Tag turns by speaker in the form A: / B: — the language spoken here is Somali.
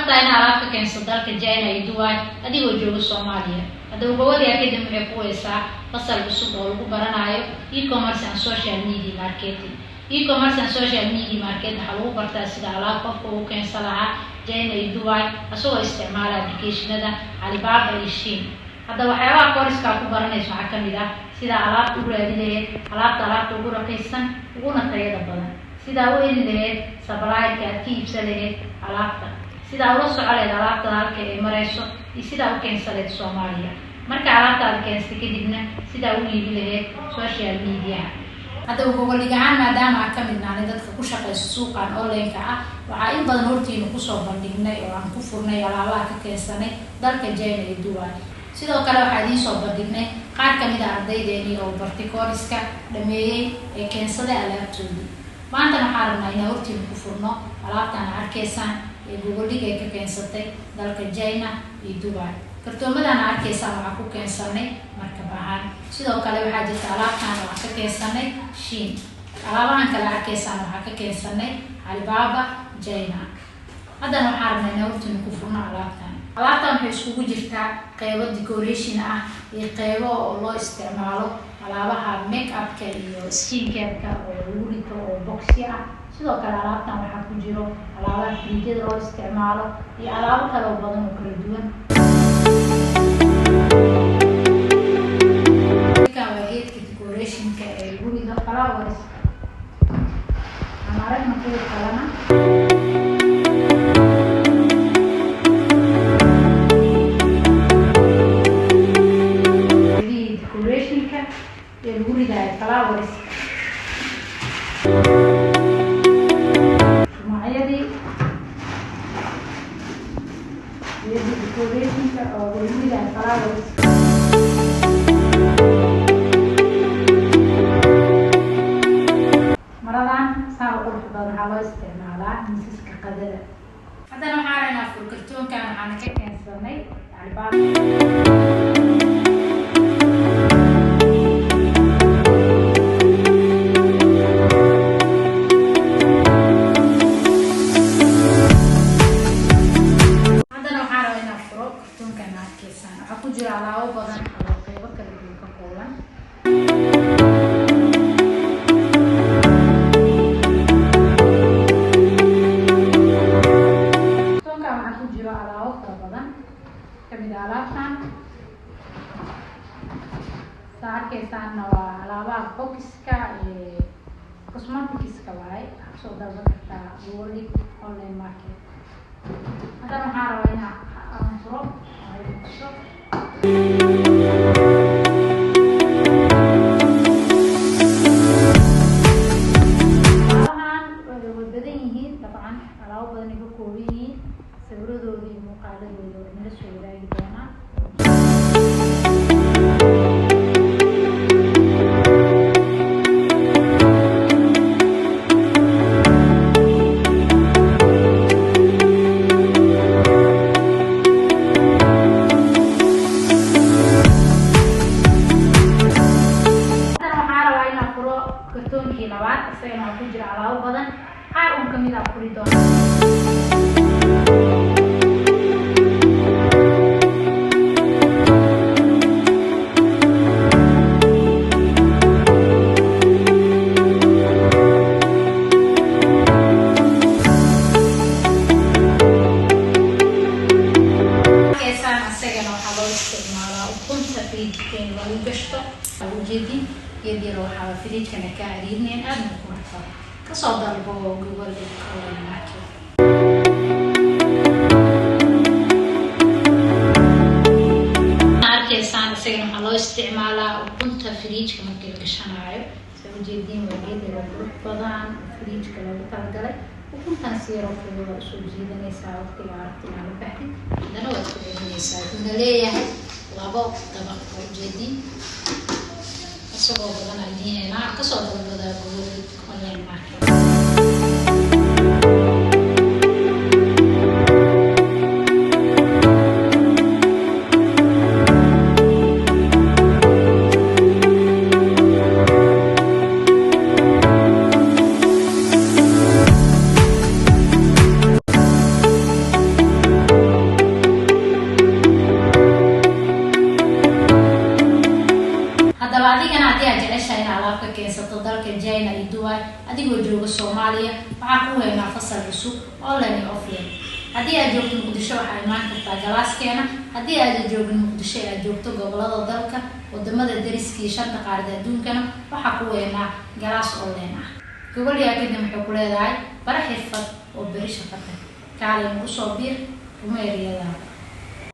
A: rabtaa in alaabka keenso dalka China iyo Dubai adigoo jooga Soomaaliya hadda gobolaha kadib waxay ku haysaa fasal cusub oo lagu baranayo e-commerce and social media marketing. E-commerce and social media marketing waxa lagu bartaa sida alaab qofka uu keensan lahaa China iyo Dubai asagoo isticmaala applicationada Alibaba iyo Shein. hadda waxyaabaha koriska ku baranayso waxa kamid ah sida alaabta u raadineed alaabta ugu raqiisan uguna tayada badan sida u helineed supply-ka aad ka iibsaleed alaabta sida ula socoleed alaabta halka ay marayso iyo sida u keensaleed Soomaaliya marka alaabta aad keensatay kadibna sida u iibi lahayd social media. hadda goboligaan maadaama ka mid nahay dadka ku shaqeysa suuqan online-ka ah waxa in badan hortiina ku soo bandhignay oo aan ku furnay alaabaha ka keensanay dalka China iyo Dubai. sidoo kale waxa idin soo bandhignay qaar kamid ah ardaydeeni oo bartay koriska dhameeyay ee keensaday alaabtoodii. maanta waxaan rabnaa inaan hortiina ku furno alaabtan arkaysan ee goboliga ay ka keensatay dalka China iyo Dubai. kartoomadan arkaysan waxa ku keensanay markab ahaan. sidoo kale waxaa jirta alaabtan waxa ka keensanay Shein. alaabahan kale arkaysan waxa ka keensanay Alibaba China. haddana waxaan rabnaa inaan hortiina ku furno alaabtan. alaabtan waxay isugu jirtaa qaybo decoration ah iyo qaybo oo loo isticmaalo alaabaha make-up-ka iyo skincare-ka oo lagu rito oo boxy ah. sidoo kale alaabtan waxaa ku jiro alaabaha fridjada loo isticmaalo iyo alaabo kale oo badan oo kala duwan. waa geedka decoration-ka ee lagu rido flowers. aan aragna kuwa kalena flowers. معيدي يدي decoration أو جميلة flowers. مرضان صار قرح بدن على استعمالها مسك قدرة. هذا نوع عارنا في الكرتون كان عنا كأن سمي يعني بعض. alaabo badan oo qaybo kala duwan ka kooban. Kartoonka waxaa ku jiro alaabo kala badan kamid ah alaabtan saa arkaysaana waa alaabaha boxiska ee cosmeticska waaye soo dalban kartaa World Online Market. haddana waxaan rabaa inaan furo sawiradoodii muuqaaladooda oo inala soo wadaagi doonaa. kartoonkii labaad isagana waxaa ku jira alaabo badan qaar un kamid ah furi doona. ukunta fridjkeena lagu gashto lagu jeedin iyadoo waxaa fridjkana ka ariirneen aadna ku rafaa kasoo dalbo Google Online Market. arkaysan isagana waxaa loo isticmaalaa ukunta fridjka markii la gashanayo soo jeedin iyadoo qurux badan fridjka lagu talagalay. ukuntan si yar oo fudud oo soo jiidanaysaa waqtiga aragtida la baxday hadana waad ku celinaysaa. wuxuu leeyahay labo dabaq oo jeedin asagoo badan aydiinayna kasoo dalbada Google Online Market. jeceshahay in alaab ka keensato dalka China iyo Dubai adigoo jooga Soomaaliya waxaa ku weynaa fasal cusub online iyo offline haddii aad joogto Muqdisho waxaa imaan kartaa galaaskeena haddii aad joogto Muqdisho aad joogto gobolada dalka wadamada dariska iyo shanta qaarada adduunkana waxaa ku weynaa galaas online ah Global Academy waxay ku leedahay bara xirfad oo bari shaqada kaalin ugu soo biir rumeeriyada